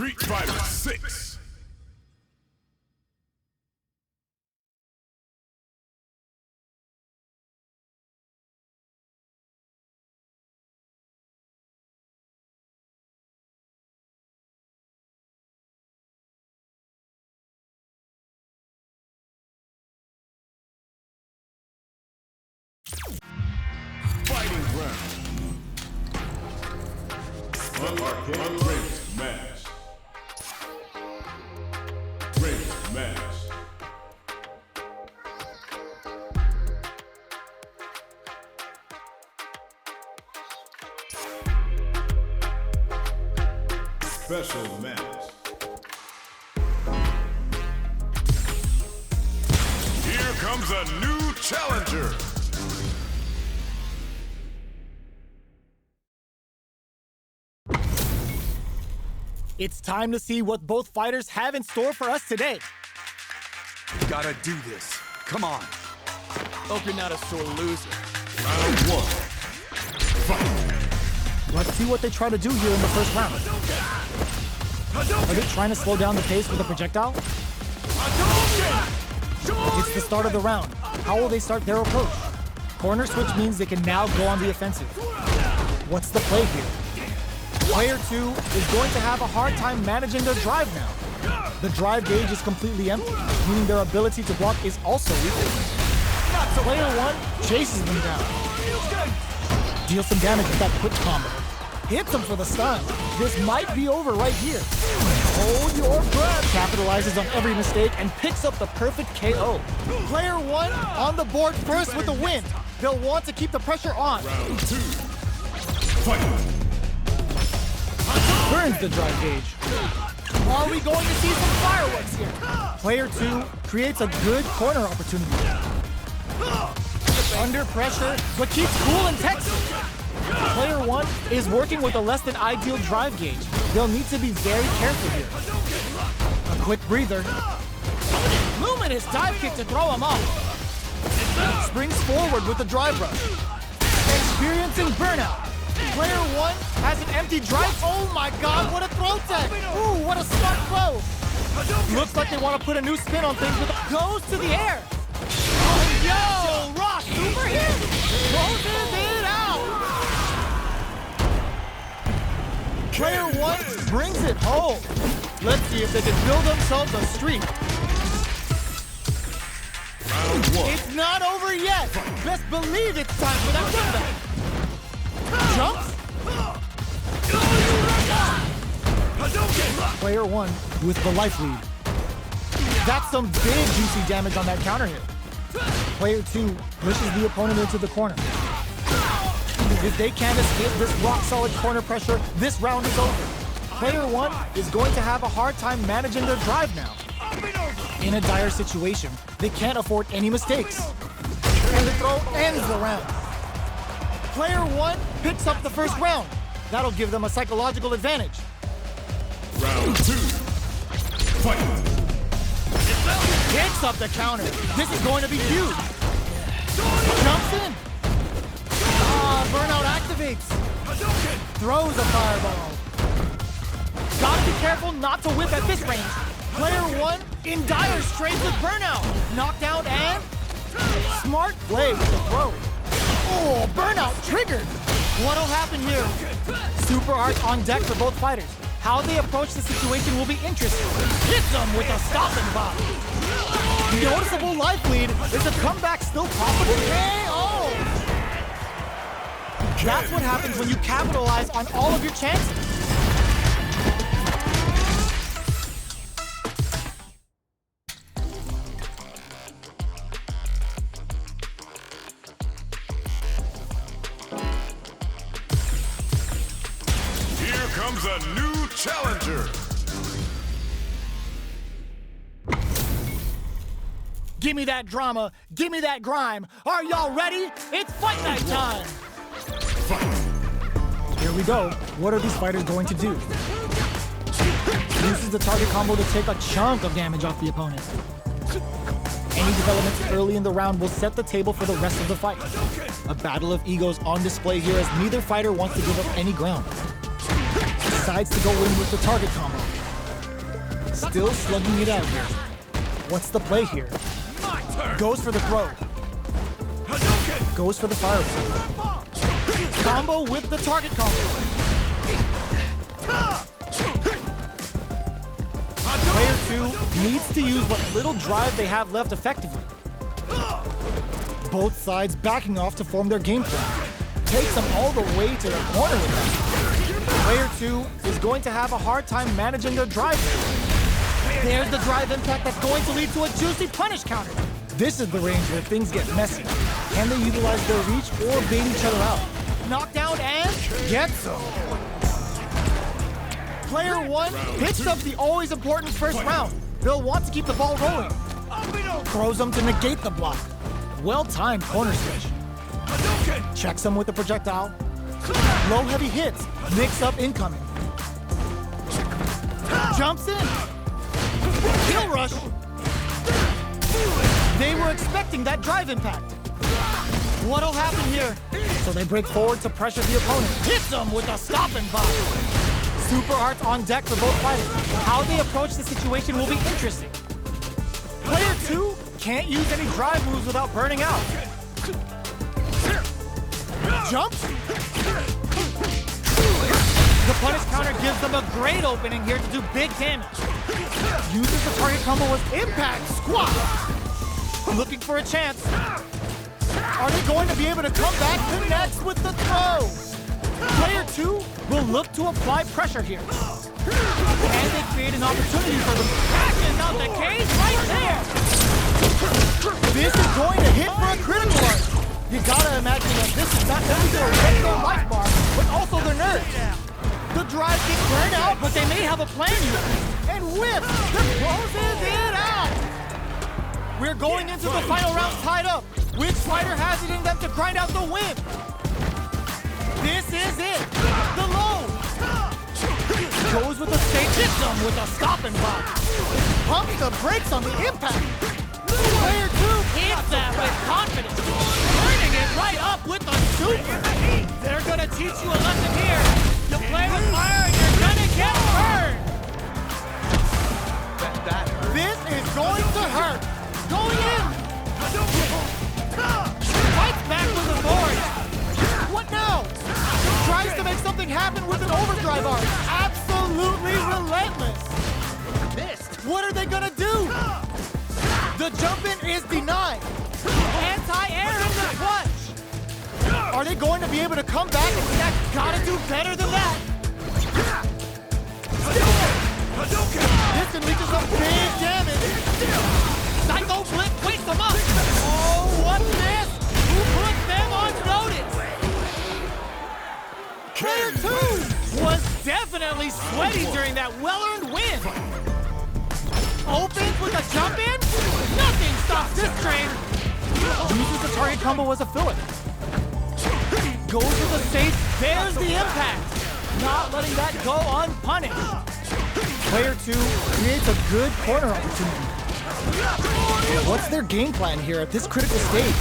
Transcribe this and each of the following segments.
Street Fighter 6. Fighting round. Unrated match. Rated match. Special match. Here comes a new challenger. It's time to see what both fighters have in store for us today. Gotta do this. Come on. Hope you're not a sore loser. Round one. Fight. Let's see what they try to do here in the first round. Are they trying to slow down the pace with a projectile? It's the start of the round. How will they start their approach? Corner switch means they can now go on the offensive. What's the play here? Player 2 is going to have a hard time managing their drive now. The drive gauge is completely empty, meaning their ability to block is also weak. Player 1 chases them down. Deals some damage with that quick combo. Hits him for the stun. This might be over right here. Hold your breath. Capitalizes on every mistake and picks up the perfect KO. Player 1 on the board first with the win. They'll want to keep the pressure on. Round 2. Fight. Burns the drive gauge. Are we going to see some fireworks here? Player 2 creates a good corner opportunity. Under pressure, but keeps cool and Texas. Player 1 is working with a less than ideal drive gauge. They'll need to be very careful here. A quick breather. Luminous dive kick to throw him off. Springs forward with the drive rush. Experiencing burnout. Player 1 has an empty drive. Oh my god, what a throw tech! Ooh, what a smart throw! Looks like they want to put a new spin on things with a... Goes to the air! Oh, yo! Rock, super hit! Closes it out! Player 1 brings it home. Let's see if they can build themselves a streak. Round 1. It's not over yet! Best believe it's time for that comeback! Jumps? Player 1 with the life lead. That's some big juicy damage on that counter hit. Player 2 pushes the opponent into the corner. If they can't escape this rock-solid corner pressure, this round is over. Player 1 is going to have a hard time managing their drive now. In a dire situation, they can't afford any mistakes. And the throw ends the round. Player 1 picks up the first round. That'll give them a psychological advantage. Round 2. Fight. Picks up the counter. This is going to be huge. Jumps in. Burnout activates. Throws a fireball. Gotta be careful not to whip at this range. Player 1 in dire straits with burnout. Knockdown and smart play with the throw. Oh, burnout triggered. What'll happen here? Super art on deck for both fighters. How they approach the situation will be interesting. Hits them with a stopping block. Noticeable life lead. Is a comeback still possible? KO! That's what happens when you capitalize on all of your chances. Here comes a new challenger. Give me that drama. Give me that grime. Are y'all ready? It's fight night time. Here we go. What are these fighters going to do? Uses the target combo to take a chunk of damage off the opponent. Any developments early in the round will set the table for the rest of the fight. A battle of egos on display here as neither fighter wants to give up any ground. Decides to go in with the target combo. Still slugging it out here. What's the play here? My turn. Goes for the throw. Hadouken. Goes for the fire sword. Combo with the target combo. Player 2 needs to use what little drive they have left effectively. Both sides backing off to form their game plan. Takes them all the way to the corner with them. Player 2 is going to have a hard time managing their drive. There's the drive impact that's going to lead to a juicy punish counter. This is the range where things get messy. Can they utilize their reach or bait each other out? Knockdown and get some. Player 1 picks up the always important first round. They'll want to keep the ball rolling. Throws them to negate the block. Well-timed corner switch. Checks them with the projectile. Low heavy hits. Mix up incoming. Jumps in. Kill rush. They were expecting that drive impact. What'll happen here? So they break forward to pressure the opponent. Hits them with a stopping block. Super arts on deck for both fighters. How they approach the situation will be interesting. Player 2 can't use any drive moves without burning out. Jumps. The punish counter gives them a great opening here to do big damage. Uses the target combo with impact squat. Looking for a chance. Are they going to be able to come back? Connects with the throw. Player 2 will look to apply pressure here. And they create an opportunity for them. Crashing out the cage right there. This is going to hit for a critical art. You gotta imagine that this is not only going to wreck their life bar, but also their nerves. The drive gets burned out, but they may have a plan here. And whip closes it out. We're going into the final round tied up. Which fighter has it in them to grind out the win? This is it. The low. Goes with a safe system with a stopping block. Pumps the brakes on the impact. Player 2 hits that with confidence. Turning it right up with a super. They're gonna teach you a lesson here. You play with fire and you're gonna get burned. This is going to hurt. Going in. Fights back with authority. What now? Tries to make something happen with an overdrive arc. Absolutely relentless. Missed. What are they gonna do? The jump in is denied. Anti-air in the clutch. Are they going to be able to come back and stack? Gotta do better than that. This can lead to some big damage. Psycho Blitz wakes them up. Oh, what's this? Who put them on notice? Player 2 was definitely sweaty during that well-earned win. Opens with a jump in. Nothing stops this train. Uses the target combo as a fillet. Goes with a safe. There's the impact. Not letting that go unpunished. Player 2 creates a good corner opportunity. What's their game plan here at this critical stage?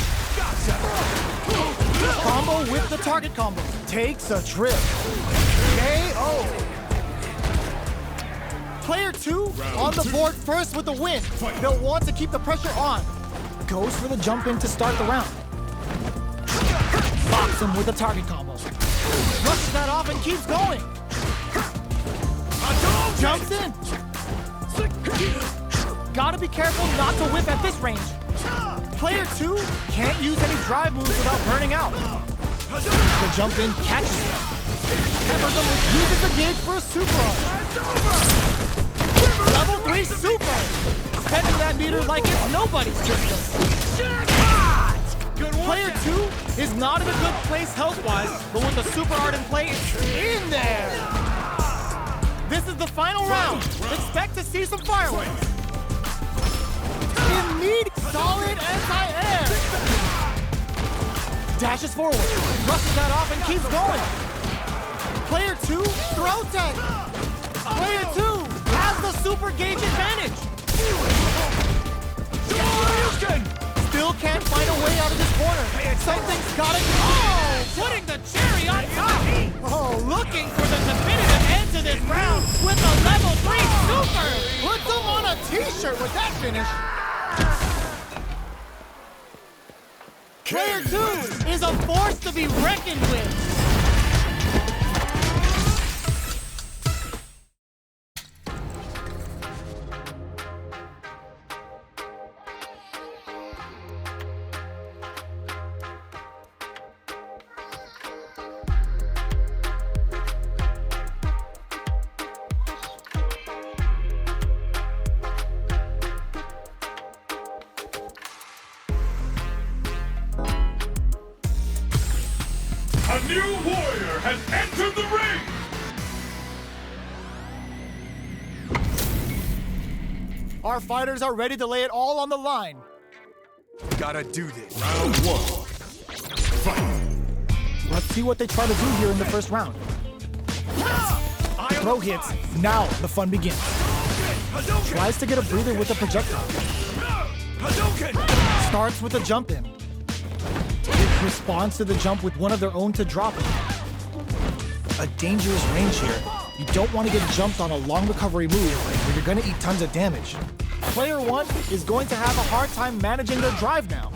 Combo with the target combo. Takes a trip. KO. Player 2 on the board first with the win. They'll want to keep the pressure on. Goes for the jump in to start the round. Box him with the target combo. Rushes that off and keeps going. Jumps in. Gotta be careful not to whip at this range. Player 2 can't use any drive moves without burning out. The jump in catches him. Peppers him with uses the gauge for a super arm. Level 3 super. Spending that meter like it's nobody's business. Player 2 is not in a good place health-wise, but with the super art in play, it's in there. This is the final round. Expect to see some fireworks. Immediate solid anti-air. Dashes forward, rushes that off and keeps going. Player 2, throw tech. Player 2 has the super gauge advantage. Still can't find a way out of this corner. Something's gotta go. Oh, putting the cherry on top. Oh, looking for the definitive end to this round with a level 3 super. Puts shirt with that finish. Player 2 is a force to be reckoned with. A new warrior has entered the ring! Our fighters are ready to lay it all on the line. Gotta do this. Round 1. Fight! Let's see what they try to do here in the first round. Throw hits. Now the fun begins. Tries to get a breather with a projectile. Starts with a jump in. Responds to the jump with one of their own to drop it. A dangerous range here. You don't want to get jumped on a long recovery move where you're going to eat tons of damage. Player 1 is going to have a hard time managing their drive now.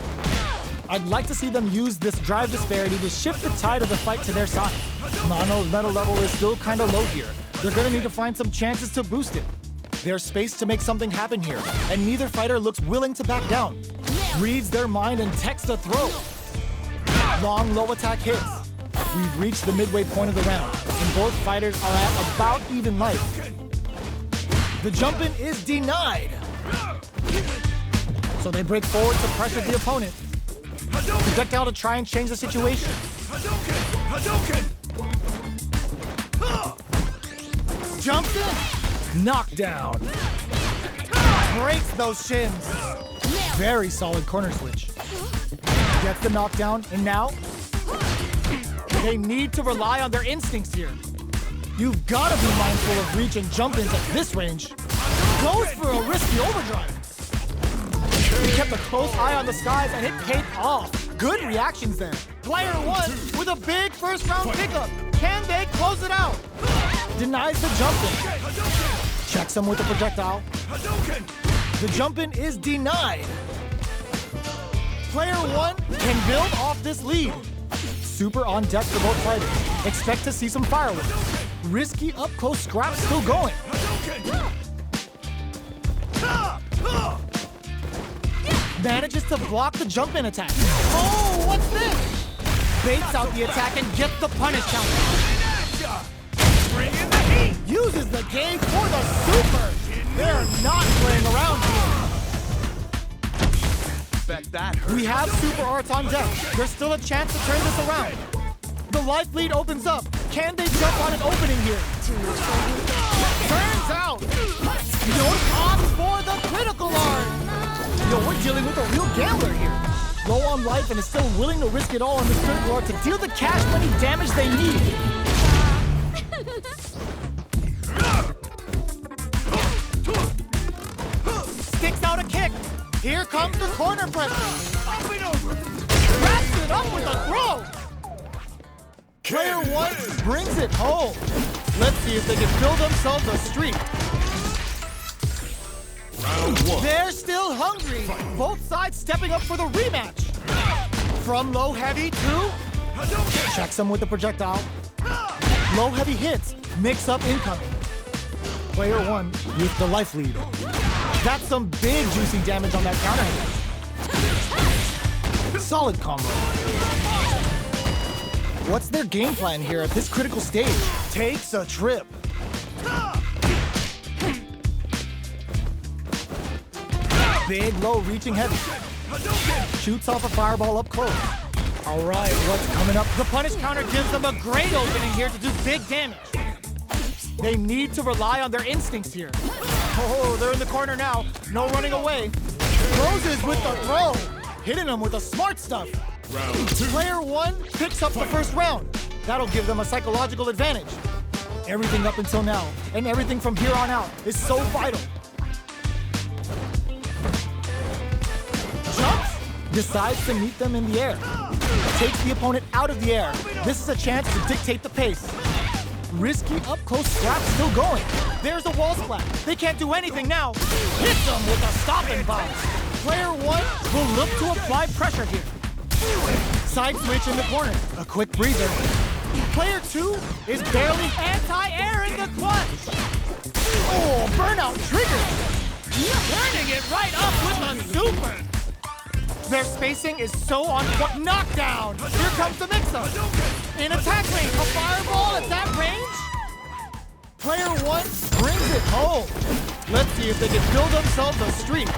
I'd like to see them use this drive disparity to shift the tide of the fight to their side. Nano's metal level is still kind of low here. They're going to need to find some chances to boost it. There's space to make something happen here, and neither fighter looks willing to back down. Reads their mind and texts a throw. Long low attack hits. We've reached the midway point of the round, and both fighters are at about even life. The jump-in is denied. So they break forward to pressure the opponent. Projectile to try and change the situation. Jumps in. Knockdown. Breaks those shins. Very solid corner switch. Gets the knockdown, and now they need to rely on their instincts here. You've got to be mindful of reach and jump-ins at this range. Goes for a risky overdrive. He kept a close eye on the skies, and it paid off. Good reactions there. Player 1 with a big first-round pickup. Can they close it out? Denies the jump-in. Checks him with the projectile. The jump-in is denied. Player 1 can build off this lead. Super on deck for both fighters. Expect to see some fireworks. Risky up-close scrap still going. Manages to block the jump-in attack. Oh, what's this? Baits out the attack and gets the punish counter. Bring in the heat! Uses the game for the super. They're not playing around here. Bet that hurt. We have super arts on deck. There's still a chance to turn this around. The life lead opens up. Can they jump on an opening here? Turns out, don't opt for the critical arm. Yo, we're dealing with a real gambler here. Low on life and is still willing to risk it all on this critical arm to deal the cash money damage they need. Sticks out a kick. Here comes the corner pressure. Up and over. Wraps it up with a throw. Player 1 brings it home. Let's see if they can build themselves a streak. Round 1. They're still hungry. Both sides stepping up for the rematch. From low heavy to... Checks him with the projectile. Low heavy hits. Mix up incoming. Player 1 with the life lead. That's some big juicy damage on that counter hit. Solid combo. What's their game plan here at this critical stage? Takes a trip. Big low reaching heavy. Shoots off a fireball up close. All right, what's coming up? The punish counter gives them a great opening here to do big damage. They need to rely on their instincts here. Oh, they're in the corner now. No running away. Closes with the throw. Hitting them with the smart stuff. Round 2. Player 1 picks up the first round. That'll give them a psychological advantage. Everything up until now, and everything from here on out, is so vital. Jumps, decides to meet them in the air. Takes the opponent out of the air. This is a chance to dictate the pace. Risky up-close scrap still going. There's a wall splat. They can't do anything now. Hits them with a stopping bomb. Player 1 will look to apply pressure here. Side switch in the corner. A quick breather. Player 2 is barely anti-air in the clutch. Oh, burnout triggered. Turning it right up with a super. Their spacing is so on point. Knockdown. Here comes the mix-up. In attack lane, a fireball at that range. Player 1 brings it home. Let's see if they can build themselves a streak.